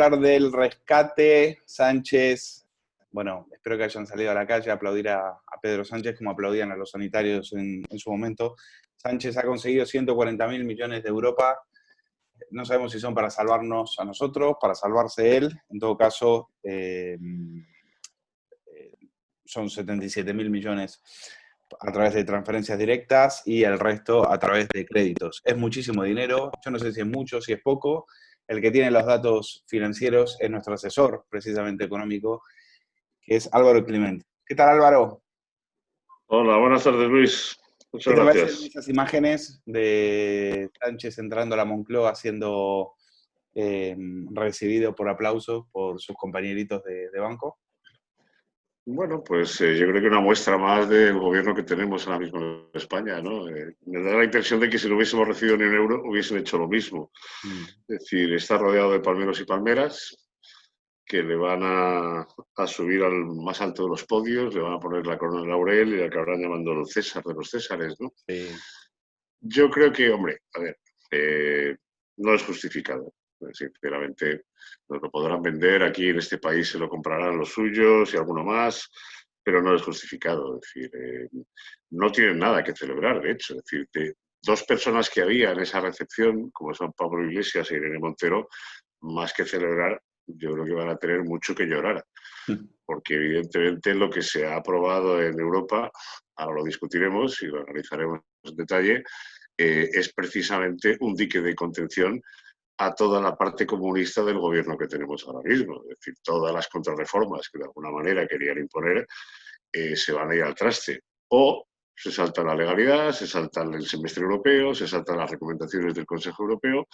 hablar del rescate. Sánchez, bueno, espero que hayan salido a la calle a aplaudir a Pedro Sánchez como aplaudían a los sanitarios en su momento. Sánchez ha conseguido 140.000 millones de Europa. No sabemos si son para salvarnos a nosotros, para salvarse él. En todo caso, son 77.000 millones a través de transferencias directas y el resto a través de créditos. Es muchísimo dinero, yo no sé si es mucho, si es poco. El que tiene los datos financieros es nuestro asesor, precisamente económico, que es Álvaro Clemente. ¿Qué tal, Álvaro? Hola, buenas tardes, Luis. ¿Qué Muchas te parecen gracias. esas imágenes de Sánchez entrando a la Moncloa siendo recibido por aplausos por sus compañeritos de banco? Bueno, pues yo creo que una muestra más del gobierno que tenemos ahora mismo en España, ¿no? Me da la impresión de que si no hubiésemos recibido ni un euro, hubiesen hecho lo mismo. Mm. Es decir, está rodeado de palmeros y palmeras que le van a subir al más alto de los podios, le van a poner la corona de laurel y le acabarán llamando el César de los Césares, ¿no? Sí. Yo creo que, hombre, a ver, no es justificado. Sinceramente, nos lo podrán vender, aquí en este país se lo comprarán los suyos y alguno más, pero no es justificado. Es decir, no tienen nada que celebrar, de hecho. Es decir, de dos personas que había en esa recepción, como son Pablo Iglesias e Irene Montero, más que celebrar, yo creo que van a tener mucho que llorar, porque evidentemente lo que se ha aprobado en Europa, ahora lo discutiremos y lo analizaremos en detalle, es precisamente un dique de contención a toda la parte comunista del gobierno que tenemos ahora mismo. Es decir, todas las contrarreformas que de alguna manera querían imponer se van a ir al traste. O se salta la legalidad, se salta el semestre europeo, se saltan las recomendaciones del Consejo Europeo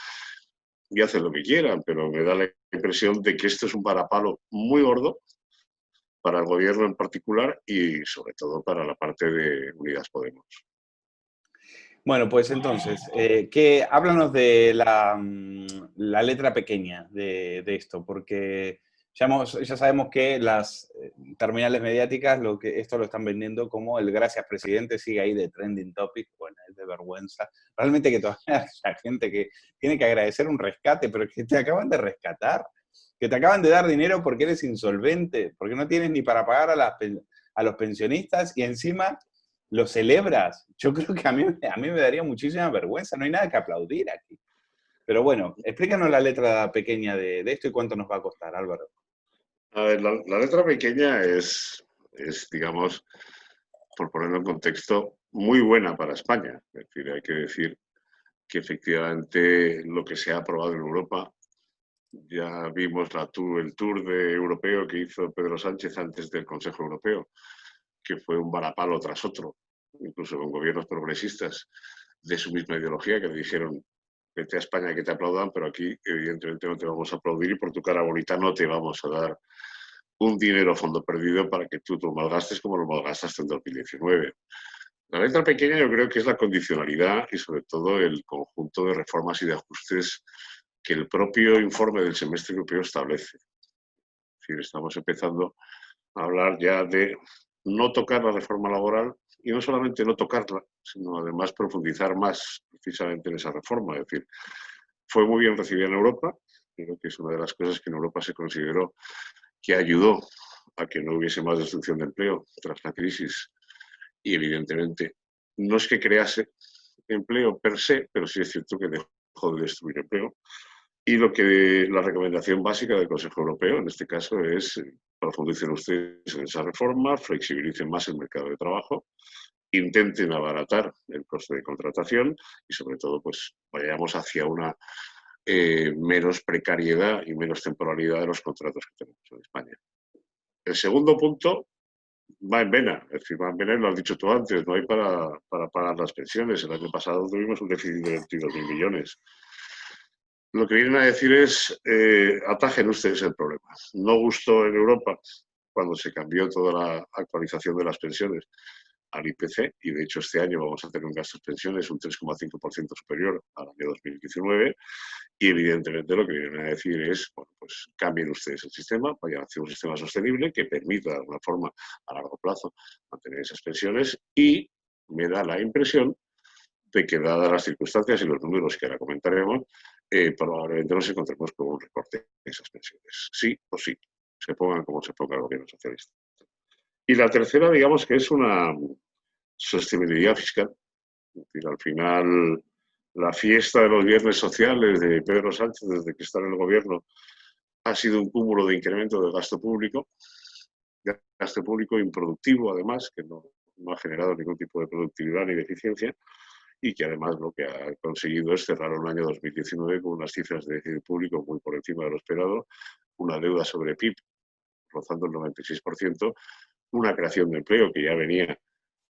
y hacen lo que quieran, pero me da la impresión de que esto es un varapalo muy gordo para el gobierno en particular y sobre todo para la parte de Unidas Podemos. Bueno, pues entonces, háblanos de la letra pequeña de esto, porque ya sabemos que las terminales mediáticas esto lo están vendiendo como el gracias presidente, sigue ahí de trending topic. Bueno, es de vergüenza. Realmente que todavía hay gente que tiene que agradecer un rescate, pero que te acaban de rescatar, que te acaban de dar dinero porque eres insolvente, porque no tienes ni para pagar a los pensionistas y encima lo celebras. Yo creo que a mí me daría muchísima vergüenza, no hay nada que aplaudir aquí. Pero bueno, explícanos la letra pequeña de esto y cuánto nos va a costar, Álvaro. A ver, la letra pequeña digamos, por ponerlo en contexto, muy buena para España. Es decir, hay que decir que efectivamente lo que se ha aprobado en Europa, ya vimos el tour europeo que hizo Pedro Sánchez antes del Consejo Europeo, que fue un varapalo tras otro, incluso con gobiernos progresistas de su misma ideología, que le dijeron, vete a España que te aplaudan, pero aquí evidentemente no te vamos a aplaudir y por tu cara bonita no te vamos a dar un dinero a fondo perdido para que tú lo malgastes como lo malgastaste en 2019. La letra pequeña yo creo que es la condicionalidad y sobre todo el conjunto de reformas y de ajustes que el propio informe del semestre europeo establece. Es decir, estamos empezando a hablar ya de no tocar la reforma laboral y no solamente no tocarla, sino además profundizar más precisamente en esa reforma. Es decir, fue muy bien recibida en Europa, creo que es una de las cosas que en Europa se consideró que ayudó a que no hubiese más destrucción de empleo tras la crisis y evidentemente no es que crease empleo per se, pero sí es cierto que dejó de destruir empleo. Y la recomendación básica del Consejo Europeo, en este caso, es profundicen ustedes en esa reforma, flexibilicen más el mercado de trabajo, intenten abaratar el coste de contratación y, sobre todo, pues vayamos hacia una menos precariedad y menos temporalidad de los contratos que tenemos en España. El segundo punto va en vena, es decir, va en vena y lo has dicho tú antes, no hay para pagar las pensiones. El año pasado tuvimos un déficit de 22.000 millones. Lo que vienen a decir es, atajen ustedes el problema. No gustó en Europa cuando se cambió toda la actualización de las pensiones al IPC, y de hecho este año vamos a tener un gasto de pensiones un 3,5% superior al año 2019, y evidentemente lo que vienen a decir es, bueno, pues cambien ustedes el sistema, vayan hacia un sistema sostenible que permita de alguna forma a largo plazo mantener esas pensiones, y me da la impresión de que dadas las circunstancias y los números que ahora comentaremos, probablemente nos encontremos con un recorte en esas pensiones. Sí o sí, se pongan como se ponga el gobierno socialista. Y la tercera, digamos que es una sostenibilidad fiscal. Es decir, al final, la fiesta de los viernes sociales de Pedro Sánchez, desde que está en el gobierno, ha sido un cúmulo de incremento del gasto público improductivo, además, que no ha generado ningún tipo de productividad ni de eficiencia, y que además lo que ha conseguido es cerrar un año 2019 con unas cifras de déficit público muy por encima de lo esperado, una deuda sobre PIB rozando el 96%, una creación de empleo que ya venía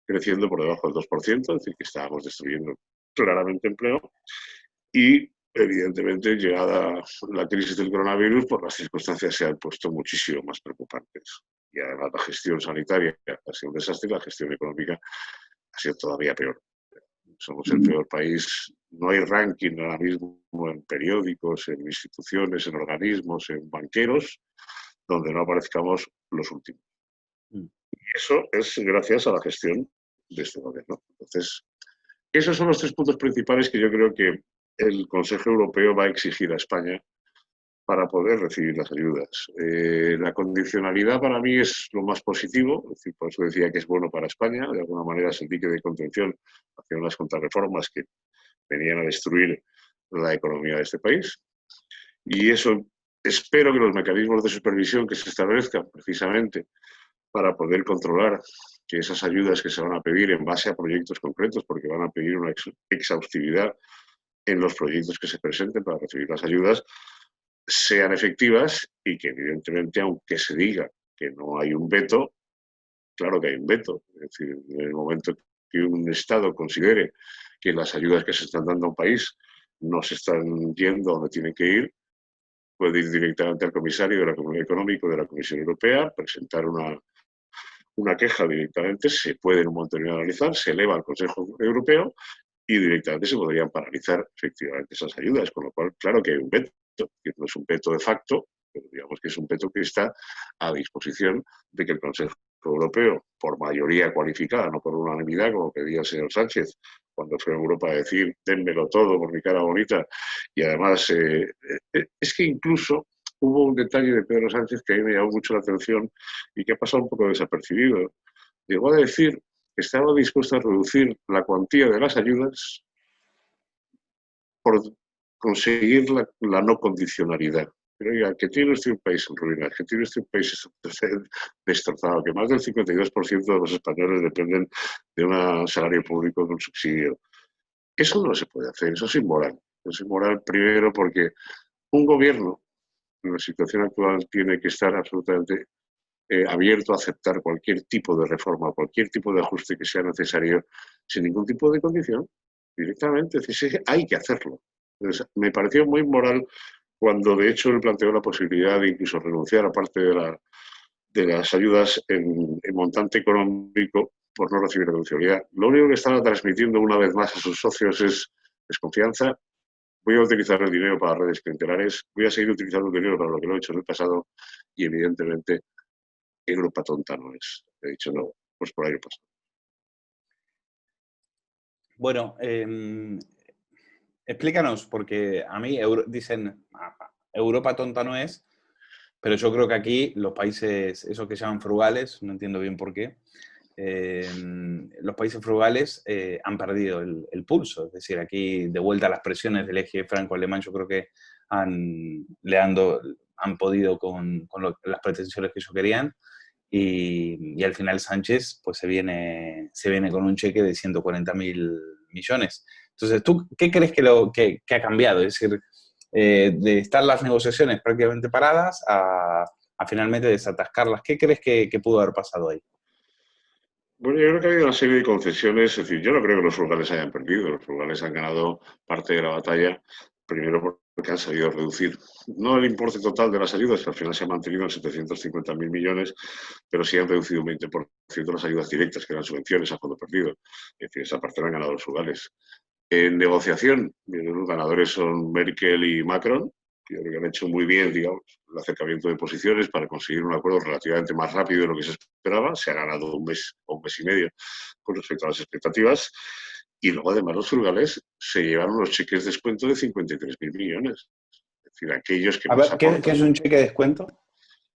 creciendo por debajo del 2%, es decir, que estábamos destruyendo claramente empleo, y evidentemente, llegada la crisis del coronavirus, por las circunstancias se han puesto muchísimo más preocupantes. Y además la gestión sanitaria ha sido un desastre y la gestión económica ha sido todavía peor. Somos el peor país, no hay ranking ahora mismo en periódicos, en instituciones, en organismos, en banqueros, donde no aparezcamos los últimos. Y eso es gracias a la gestión de este gobierno. Entonces, esos son los tres puntos principales que yo creo que el Consejo Europeo va a exigir a España para poder recibir las ayudas. La condicionalidad para mí es lo más positivo, es decir, por eso decía que es bueno para España, de alguna manera es el dique de contención hacia unas contrarreformas que venían a destruir la economía de este país. Y eso espero que los mecanismos de supervisión que se establezcan precisamente para poder controlar que esas ayudas que se van a pedir en base a proyectos concretos, porque van a pedir una exhaustividad en los proyectos que se presenten para recibir las ayudas, sean efectivas y que evidentemente, aunque se diga que no hay un veto, claro que hay un veto. Es decir, en el momento que un Estado considere que las ayudas que se están dando a un país no se están yendo donde tienen que ir, puede ir directamente al comisario de la Comunidad Económica de la Comisión Europea, presentar una queja directamente, se puede en un momento analizar, se eleva al Consejo Europeo y directamente se podrían paralizar efectivamente esas ayudas, con lo cual, claro que hay un veto, que no es un veto de facto, pero digamos que es un veto que está a disposición de que el Consejo Europeo, por mayoría cualificada, no por unanimidad, como pedía el señor Sánchez, cuando fue a Europa a decir, dénmelo todo por mi cara bonita, y además es que incluso hubo un detalle de Pedro Sánchez que a mí me llamó mucho la atención y que ha pasado un poco desapercibido. Llegó a decir que estaba dispuesto a reducir la cuantía de las ayudas por conseguir la no condicionalidad. Pero oiga, que tiene usted un país en ruinas, que tiene usted un país destrozado, que más del 52% de los españoles dependen de un salario público, de un subsidio. Eso no se puede hacer, eso es inmoral. Es inmoral primero porque un gobierno en la situación actual tiene que estar absolutamente abierto a aceptar cualquier tipo de reforma, cualquier tipo de ajuste que sea necesario, sin ningún tipo de condición, directamente. Es decir, hay que hacerlo. Entonces, me pareció muy moral cuando de hecho él planteó la posibilidad de incluso renunciar a parte de las ayudas en montante económico por no recibir reducibilidad. Lo único que estaba transmitiendo una vez más a sus socios es desconfianza. Voy a utilizar el dinero para redes clientelares, voy a seguir utilizando el dinero para lo que lo he hecho en el pasado y evidentemente Europa tonta no es. He dicho no, pues por ahí pasa. Bueno, explícanos, porque a mí dicen Europa tonta no es, pero yo creo que aquí los países, esos que llaman frugales, no entiendo bien por qué, los países frugales han perdido el pulso. Es decir, aquí de vuelta a las presiones del eje franco-alemán, yo creo que han podido con las pretensiones que ellos querían. Y al final Sánchez pues se viene con un cheque de 140.000 millones. Entonces, ¿tú qué crees que ha cambiado? Es decir, de estar las negociaciones prácticamente paradas a finalmente desatascarlas. ¿Qué crees que pudo haber pasado ahí? Bueno, yo creo que ha habido una serie de concesiones, es decir, yo no creo que los frugales hayan perdido, los frugales han ganado parte de la batalla, primero porque han sabido reducir, no el importe total de las ayudas, que al final se ha mantenido en 750.000 millones, pero sí han reducido un 20% las ayudas directas, que eran subvenciones a fondo perdido. Es decir, esa parte la han ganado los frugales. En negociación, los ganadores son Merkel y Macron, que creo que han hecho muy bien, digamos, el acercamiento de posiciones para conseguir un acuerdo relativamente más rápido de lo que se esperaba. Se ha ganado un mes o un mes y medio con respecto a las expectativas. Y luego, además, los frugales se llevan unos cheques de descuento de 53.000 millones. Es decir, aquellos que A más ver, ¿qué aportan. es un cheque de descuento?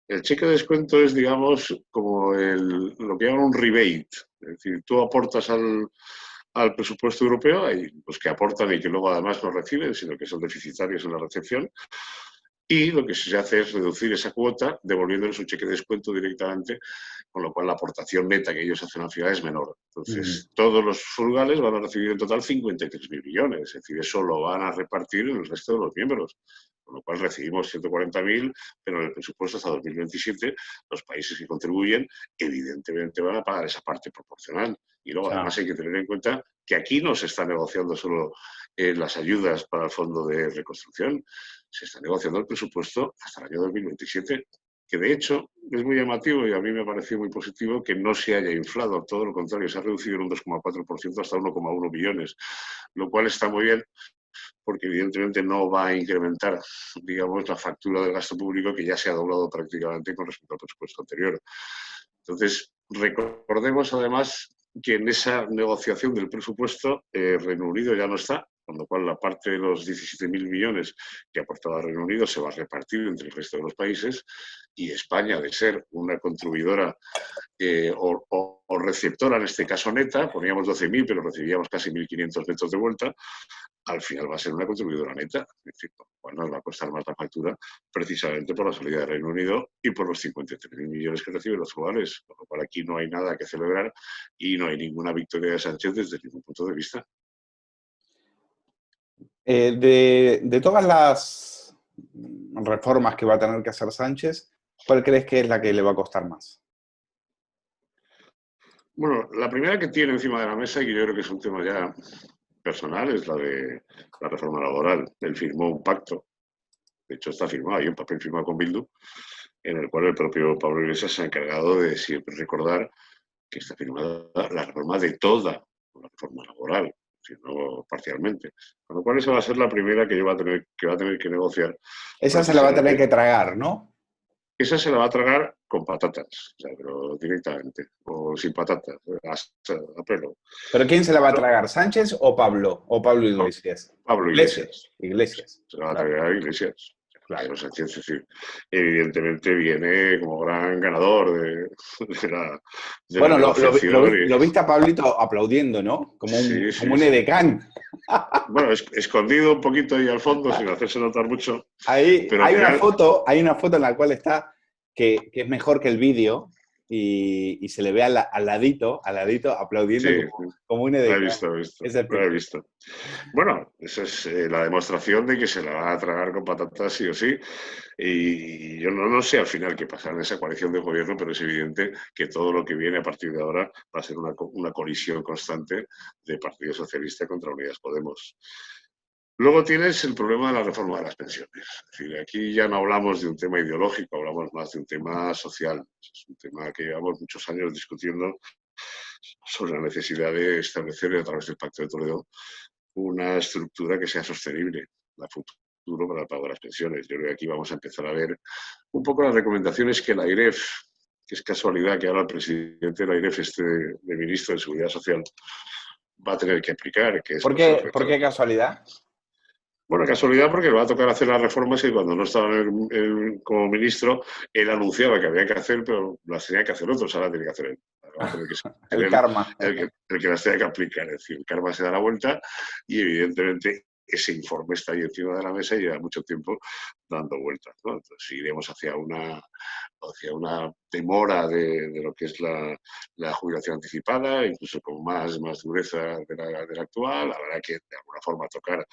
El cheque de descuento es, digamos, como lo que llaman un rebate. Es decir, tú aportas al presupuesto europeo, hay los que aportan y que luego además no reciben, sino que son deficitarios en la recepción, y lo que se hace es reducir esa cuota devolviéndoles un cheque de descuento directamente, con lo cual la aportación neta que ellos hacen al final es menor. Mm, Entonces, todos los frugales van a recibir en total 53.000 millones, es decir, eso lo van a repartir en el resto de los miembros, con lo cual recibimos 140.000, pero en el presupuesto hasta 2027 los países que contribuyen evidentemente van a pagar esa parte proporcional. Y luego ya. además hay que tener en cuenta que aquí no se está negociando solo las ayudas para el fondo de reconstrucción, se está negociando el presupuesto hasta el año 2027, que de hecho es muy llamativo y a mí me ha parecido muy positivo que no se haya inflado, todo lo contrario, se ha reducido en un 2,4% hasta 1,1 billones, lo cual está muy bien porque evidentemente no va a incrementar, digamos, la factura del gasto público que ya se ha doblado prácticamente con respecto al presupuesto anterior. Entonces, recordemos además que en esa negociación del presupuesto Reino Unido ya no está, con lo cual la parte de los 17.000 millones que ha aportado Reino Unido se va a repartir entre el resto de los países y España, de ser una contribuidora o receptora, en este caso neta, poníamos 12.000 pero recibíamos casi 1.500 netos de vuelta, al final va a ser una contribuidora neta. Es decir, bueno, nos va a costar más la factura precisamente por la salida del Reino Unido y por los 53.000 millones que reciben los jugadores, con lo cual aquí no hay nada que celebrar y no hay ninguna victoria de Sánchez desde ningún punto de vista. De todas las reformas que va a tener que hacer Sánchez, ¿cuál crees que es la que le va a costar más? Bueno, la primera que tiene encima de la mesa, y yo creo que es un tema ya personal, es la de la reforma laboral. Él firmó un pacto, de hecho está firmado, hay un papel firmado con Bildu, en el cual el propio Pablo Iglesias se ha encargado de siempre recordar que está firmada la reforma de toda la reforma laboral, sino parcialmente. Con lo cual esa va a ser la primera que va a tener que negociar Esa se la va a tener precisamente. que tragar, ¿no? Esa se la va a tragar con patatas, o sea, pero directamente, o sin patatas, a pelo. ¿Pero quién se la va a No, tragar? ¿Sánchez o Pablo? ¿O Pablo no, Iglesias? Pablo Iglesias. Iglesias. Iglesias. Se la va a Claro, tragar a Iglesias. claro. Pedro Sánchez, es decir, evidentemente viene como gran ganador de la Bueno, negociación. lo viste a Pablito aplaudiendo, ¿no? Sí, Como sí, un sí. edecán. Bueno, escondido un poquito ahí al fondo, sin hacerse notar mucho, Ahí pero al final, hay una foto en la cual está que es mejor que el vídeo y se le ve al ladito, aplaudiendo sí, como un lo he edecán. visto, lo he visto, Es lo he espectacular. visto. Bueno, esa es la demostración de que se la va a tragar con patatas sí o sí. Y yo no sé al final qué pasará en esa coalición de gobierno, pero es evidente que todo lo que viene a partir de ahora va a ser una colisión constante de Partido Socialista contra Unidas Podemos. Luego tienes el problema de la reforma de las pensiones. Es decir, aquí ya no hablamos de un tema ideológico, hablamos más de un tema social. Es un tema que llevamos muchos años discutiendo sobre la necesidad de establecer a través del Pacto de Toledo una estructura que sea sostenible a futuro para el pago de las pensiones. Yo creo que aquí vamos a empezar a ver un poco las recomendaciones que la AIREF, que es casualidad que ahora el presidente de la AIREF esté de ministro de Seguridad Social, va a tener que aplicar, que es pues, el Por retraso. qué casualidad? Bueno, casualidad porque le va a tocar hacer las reformas y cuando no estaba como ministro, él anunciaba que había que hacer, pero las tenía que hacer otros, ahora tiene que hacer él. Ahora va a tener que ser El él karma. el que las tenga que aplicar. Es decir, el karma se da la vuelta y evidentemente ese informe está ahí encima de la mesa y lleva mucho tiempo dando vueltas, ¿no? Entonces iremos hacia una demora de lo que es la jubilación anticipada, incluso con más dureza de la actual. Habrá que de alguna forma tocar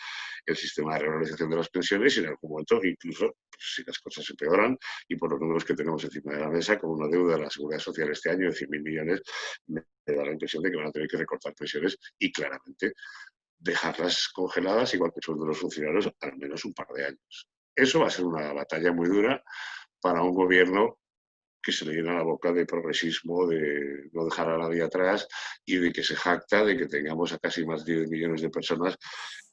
el sistema de revalorización de las pensiones y en algún momento, incluso pues, si las cosas empeoran y por los números que tenemos encima de la mesa, con una deuda de la Seguridad Social este año de 100.000 millones, me da la impresión de que van a tener que recortar pensiones y claramente dejarlas congeladas, igual que el sueldo de los funcionarios, al menos un par de años. Eso va a ser una batalla muy dura para un gobierno que se le llena la boca de progresismo, de no dejar a nadie atrás y de que se jacta de que tengamos a casi más de 10 millones de personas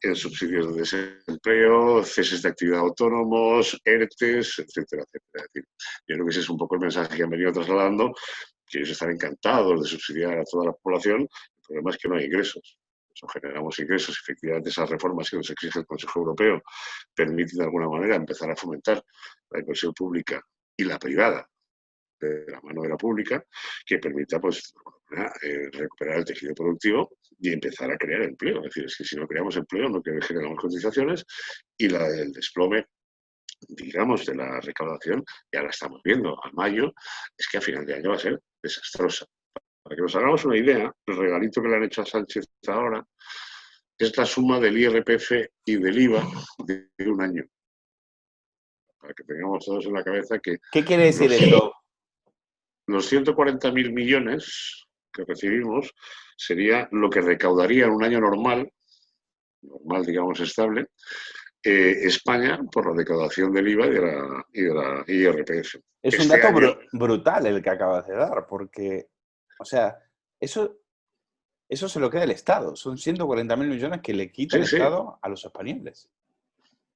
en subsidios de desempleo, ceses de actividad autónomos, ERTES, etcétera, etcétera. Es decir, yo creo que ese es un poco el mensaje que han venido trasladando, que ellos están encantados de subsidiar a toda la población, el problema es que no hay ingresos. eso generamos ingresos. Efectivamente, esas reformas que nos exige el Consejo Europeo permiten de alguna manera empezar a fomentar la inversión pública y la privada de la mano de la pública, que permita pues, recuperar el tejido productivo y empezar a crear empleo. Es decir, es que si no creamos empleo no generamos cotizaciones y el desplome, digamos, de la recaudación, ya la estamos viendo a mayo, es que a final de año va a ser desastrosa. Para que nos hagamos una idea, el regalito que le han hecho a Sánchez ahora es la suma del IRPF y del IVA de un año. Para que tengamos todos en la cabeza que ¿Qué quiere decir eso? los 140.000 millones que recibimos sería lo que recaudaría en un año normal, digamos estable, España por la recaudación del IVA y de la IRPF. Es un dato brutal el que acabas de dar, porque, o sea, eso se lo queda el Estado. Son 140.000 millones que le quita el Estado a los españoles.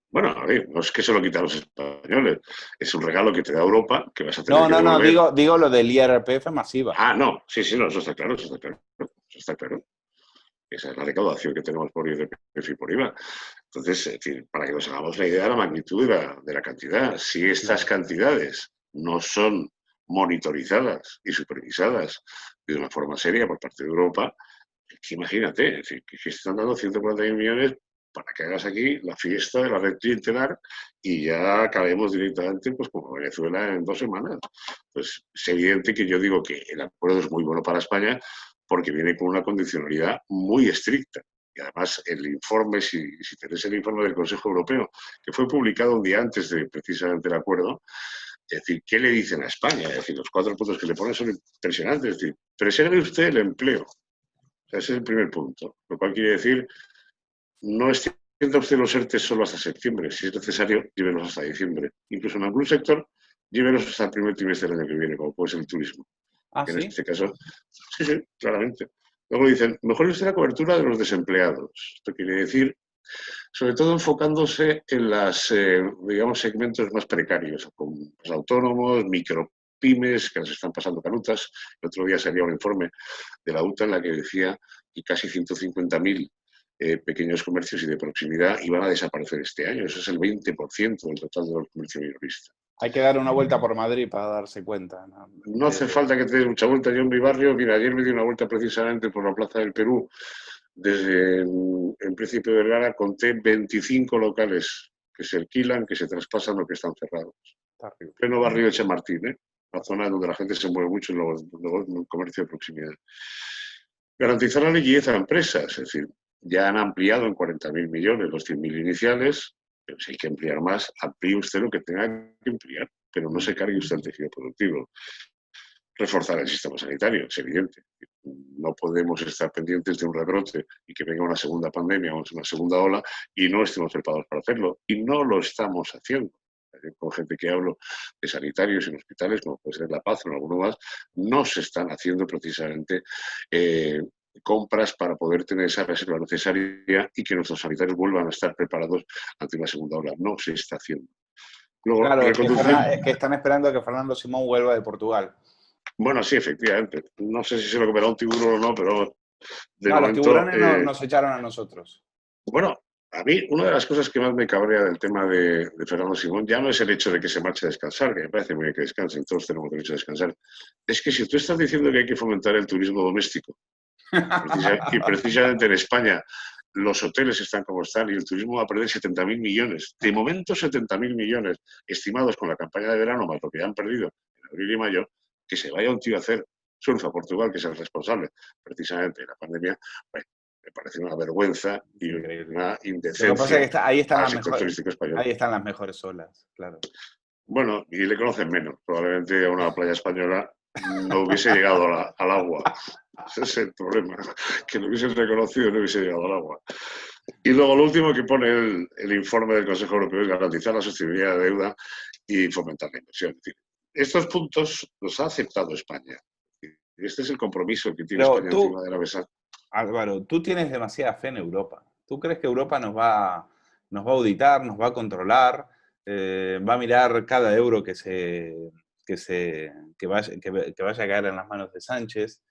Bueno, a ver, no es que se lo quita a los españoles, es un regalo que te da Europa que vas a tener que devolver. No, digo lo del IRPF masiva. Ah, no, sí, no, eso está claro, eso está claro. Esa es la recaudación que tenemos por IRPF y por IVA. Entonces, es decir, para que nos hagamos la idea de la magnitud de la cantidad, si estas cantidades no son monitorizadas y supervisadas de una forma seria por parte de Europa, que imagínate, es decir, que están dando 140.000 millones para que hagas aquí la fiesta de la red clientelar y ya acabemos directamente pues como Venezuela en 2 semanas. Pues es evidente que yo digo que el acuerdo es muy bueno para España porque viene con una condicionalidad muy estricta. Y además el informe, si tenés el informe del Consejo Europeo, que fue publicado un día antes de precisamente el acuerdo, es decir, ¿qué le dicen a España? Es decir, los 4 puntos que le ponen son impresionantes. Es decir, preserve usted el empleo. O sea, ese es el primer punto. Lo cual quiere decir, no extienda usted los ERTE solo hasta septiembre. Si es necesario, llévelos hasta diciembre. Incluso en algún sector, llévelos hasta el primer trimestre del año que viene, como puede ser el turismo. ¿Sí? En este caso, sí, claramente. Luego dicen, mejor es la cobertura de los desempleados. Esto quiere decir, sobre todo enfocándose en los, digamos, segmentos más precarios, como los autónomos, micropymes, que nos están pasando canutas. El otro día salía un informe de la UTA en la que decía que casi 150.000 pequeños comercios y de proximidad iban a desaparecer este año. Eso es el 20% del total de los comercios minoristas. Hay que dar una vuelta por Madrid para darse cuenta. No hace falta que te des mucha vuelta. Yo en mi barrio, mira, ayer me di una vuelta precisamente por la Plaza del Perú. Desde el Príncipe de Vergara conté 25 locales que se alquilan, que se traspasan o que están cerrados. En pleno barrio de Chamartín, la zona donde la gente se mueve mucho en el comercio de proximidad. Garantizar la liquidez a empresas, es decir, ya han ampliado en 40.000 millones los 100.000 iniciales, pero si hay que ampliar más, amplíe usted lo que tenga que ampliar, pero no se cargue usted el tejido productivo. Reforzar el sistema sanitario, es evidente. No podemos estar pendientes de un rebrote y que venga una segunda pandemia o una segunda ola y no estemos preparados para hacerlo. Y no lo estamos haciendo. Con gente que hablo de sanitarios en hospitales, como puede ser La Paz o alguno más, no se están haciendo precisamente compras para poder tener esa reserva necesaria y que nuestros sanitarios vuelvan a estar preparados ante una segunda ola. No se está haciendo. Luego, claro, es que están esperando a que Fernando Simón vuelva de Portugal. Bueno, sí, efectivamente. No sé si se lo comerá un tiburón o no, pero de momento, los tiburones nos echaron a nosotros. Bueno, a mí una de las cosas que más me cabrea del tema de Fernando Simón ya no es el hecho de que se marche a descansar, que me parece muy bien que descansen, todos tenemos derecho a descansar. Es que si tú estás diciendo que hay que fomentar el turismo doméstico, y precisamente en España los hoteles están como están y el turismo va a perder 70.000 millones. De momento 70.000 millones estimados con la campaña de verano, más lo que ya han perdido en abril y mayo, que se vaya un tío a hacer surf a Portugal, que es el responsable precisamente de la pandemia, bueno, me parece una vergüenza y una indecencia. Lo que pasa es que ahí están las mejores olas, claro. Bueno, y le conocen menos. Probablemente a una playa española no hubiese llegado al agua. Ese es el problema, que lo hubiesen reconocido y no hubiese llegado al agua. Y luego lo último que pone el informe del Consejo Europeo es garantizar la sostenibilidad de deuda y fomentar la inversión. Es decir, estos puntos los ha aceptado España. Este es el compromiso que tiene España encima de la mesa. Álvaro, tú tienes demasiada fe en Europa. ¿Tú crees que Europa nos va a auditar, nos va a controlar, va a mirar cada euro que vaya a caer en las manos de Sánchez?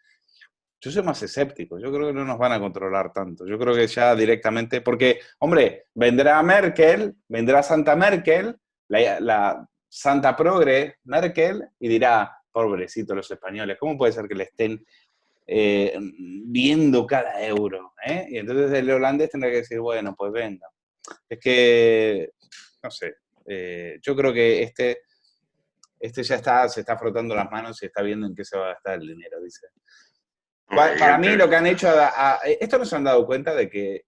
Yo soy más escéptico, yo creo que no nos van a controlar tanto. Yo creo que ya directamente, porque, hombre, vendrá Merkel, vendrá Santa Merkel, la Santa Progre Merkel, y dirá, pobrecitos los españoles, ¿cómo puede ser que le estén viendo cada euro? Y entonces el holandés tendrá que decir, bueno, pues venga. Es que, no sé, yo creo que este ya está, se está frotando las manos y está viendo en qué se va a gastar el dinero, dice. Para mí lo que han hecho, esto no se han dado cuenta de que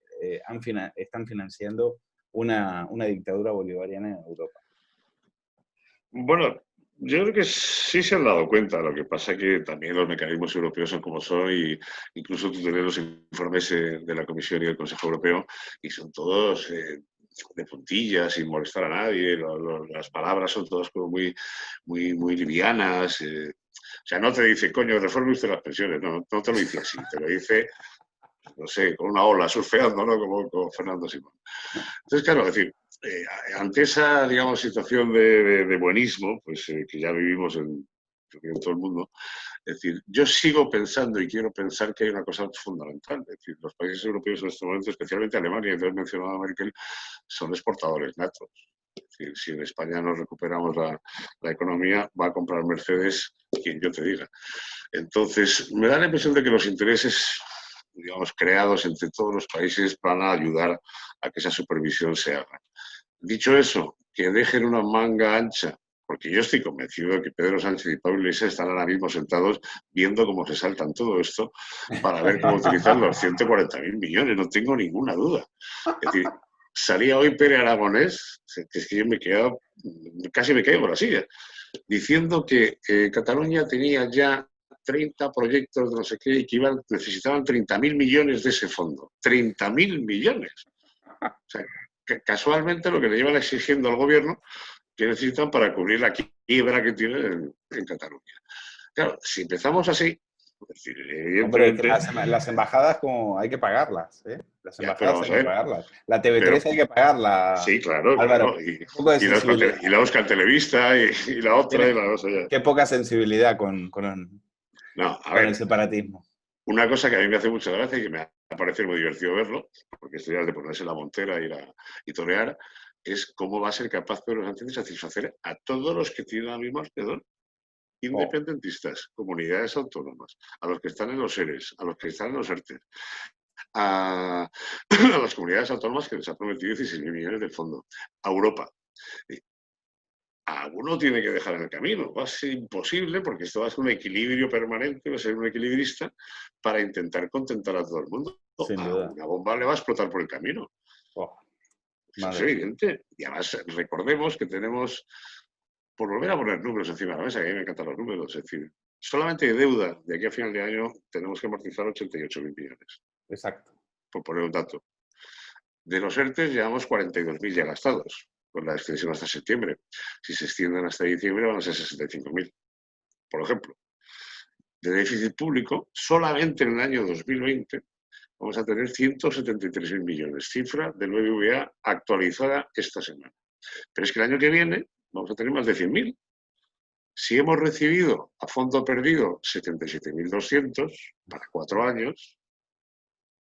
están financiando una dictadura bolivariana en Europa. Bueno, yo creo que sí se han dado cuenta. Lo que pasa es que también los mecanismos europeos son como son y incluso tú tienes los informes de la Comisión y del Consejo Europeo y son todos de puntillas, sin molestar a nadie. Las palabras son todas como muy livianas. O sea, no te dice, coño, reforme usted las pensiones. No, no te lo dice así. Te lo dice, no sé, con una ola surfeando, ¿no? Como Fernando Simón. Entonces, claro, es decir, ante esa, digamos, situación de buenismo, pues que ya vivimos en todo el mundo, es decir, yo sigo pensando y quiero pensar que hay una cosa fundamental. Es decir, los países europeos en este momento, especialmente Alemania, y tú has mencionado a Merkel, son exportadores natos. Es decir, si en España nos recuperamos la economía, va a comprar Mercedes quien yo te diga. Entonces, me da la impresión de que los intereses, digamos, creados entre todos los países van a ayudar a que esa supervisión se haga. Dicho eso, que dejen una manga ancha, porque yo estoy convencido de que Pedro Sánchez y Pablo Iglesias están ahora mismo sentados viendo cómo se saltan todo esto para ver cómo utilizar los 140.000 millones, no tengo ninguna duda. Es decir, salía hoy Pere Aragonés, que es que yo me he quedado, casi me caigo por la silla, diciendo que Cataluña tenía ya 30 proyectos de no sé qué y que necesitaban 30.000 millones de ese fondo. 30.000 millones. O sea, que casualmente lo que le llevan exigiendo al gobierno que necesitan para cubrir la quiebra que tienen en Cataluña. Claro, si empezamos así, es decir, Hombre, evidentemente... las embajadas como hay que pagarlas, ¿eh? Las Ya, pero embajadas vamos hay a que ver. pagarlas. La TV3 Pero, hay que pagarla, sí, claro, Álvaro. claro. Un poco de sensibilidad. Y la Euskal Televista y la otra y la cosa ya. Qué poca sensibilidad No, a con el ver, separatismo. una cosa que a mí me hace mucha gracia y que me parece muy divertido verlo, porque esto ya es de ponerse la montera y torear, es cómo va a ser capaz Pedro Sánchez de satisfacer a todos los que tienen al mismo alrededor. Oh, Independentistas, comunidades autónomas, a los que están en los ERES, a los que están en los ERTE, a, a las comunidades autónomas que les ha prometido 16.000 millones de fondo, a Europa. Alguno tiene que dejar en el camino. Va a ser imposible porque esto va a ser un equilibrio permanente, va a ser un equilibrista para intentar contentar a todo el mundo. sin A duda. una bomba le va a explotar por el camino. Oh, Eso es madre mía. evidente. Y además recordemos que tenemos, por volver a poner números encima de la mesa, que a mí me encantan los números, es decir, solamente de deuda de aquí a final de año tenemos que amortizar 88.000 millones, Exacto. por poner un dato. De los ERTES llevamos 42.000 ya gastados, con la extensión hasta septiembre. Si se extienden hasta diciembre van a ser 65.000, por ejemplo. De déficit público, solamente en el año 2020 vamos a tener 173.000 millones, cifra del BBVA actualizada esta semana. Pero es que el año que viene vamos a tener más de 100.000. Si hemos recibido a fondo perdido 77.200 para 4 años,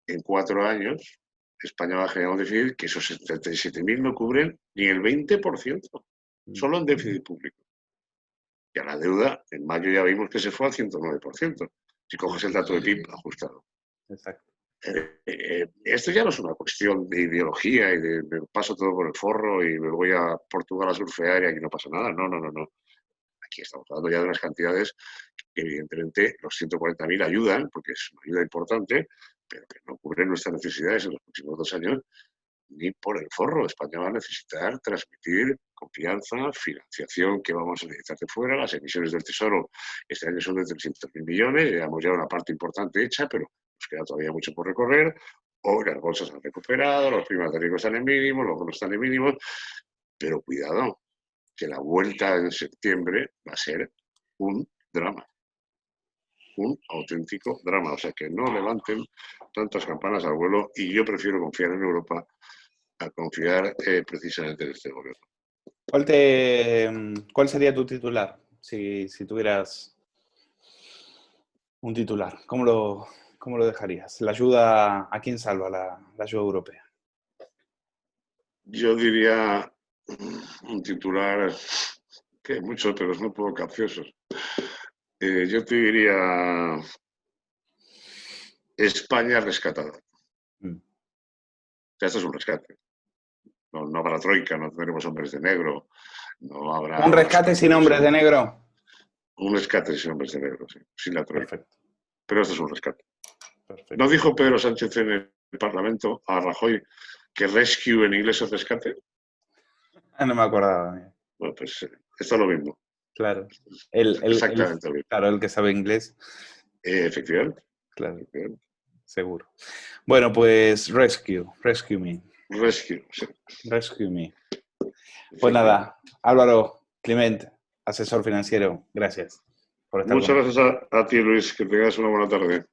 en 4 años España va a generar un déficit que esos 77.000 no cubren ni el 20%, solo en déficit público. Y a la deuda, en mayo ya vimos que se fue al 109%, si coges el dato de PIB ajustado. Exacto. Esto ya no es una cuestión de ideología y de me paso todo por el forro y me voy a Portugal a surfear y aquí no pasa nada. No, no, no, no. Aquí estamos hablando ya de unas cantidades que evidentemente los 140.000 ayudan, porque es una ayuda importante, pero que no cubren nuestras necesidades en los próximos 2 años ni por el forro. España va a necesitar transmitir confianza, financiación que vamos a necesitar de fuera. Las emisiones del Tesoro este año son de 300.000 millones, llevamos ya una parte importante hecha, pero nos queda todavía mucho por recorrer. Hoy las bolsas han recuperado, los primas de riesgo están en mínimos, los bonos están en mínimos, pero cuidado, que la vuelta en septiembre va a ser un drama. Un auténtico drama. O sea, que no levanten tantas campanas al vuelo y yo prefiero confiar en Europa a confiar precisamente en este gobierno. ¿Cuál sería tu titular si tuvieras un titular? ¿Cómo lo dejarías? ¿La ayuda a quién salva la ayuda europea? Yo diría un titular que hay muchos, pero son un poco capciosos. Yo te diría España rescatada. Mm. Ya esto es un rescate. No, no habrá troika, no tendremos hombres de negro, no habrá ¿Un rescate sin hombres de negro? Un rescate sin hombres de negro, sí, sin la troika. Perfecto. Pero esto es un rescate. Perfecto. ¿No dijo Pedro Sánchez en el Parlamento a Rajoy que rescue en inglés es rescate? Ah, no me acordaba. Bueno, pues esto es lo mismo. Claro. Exactamente lo mismo. Claro, el que sabe inglés. Efectivamente. Claro, Efectivamente. seguro. Bueno, pues rescue me. Rescue, sí. Rescue me. Pues nada, Álvaro Clement, asesor financiero, gracias por estar Muchas con nosotros. gracias a ti, Luis. Que tengas una buena tarde.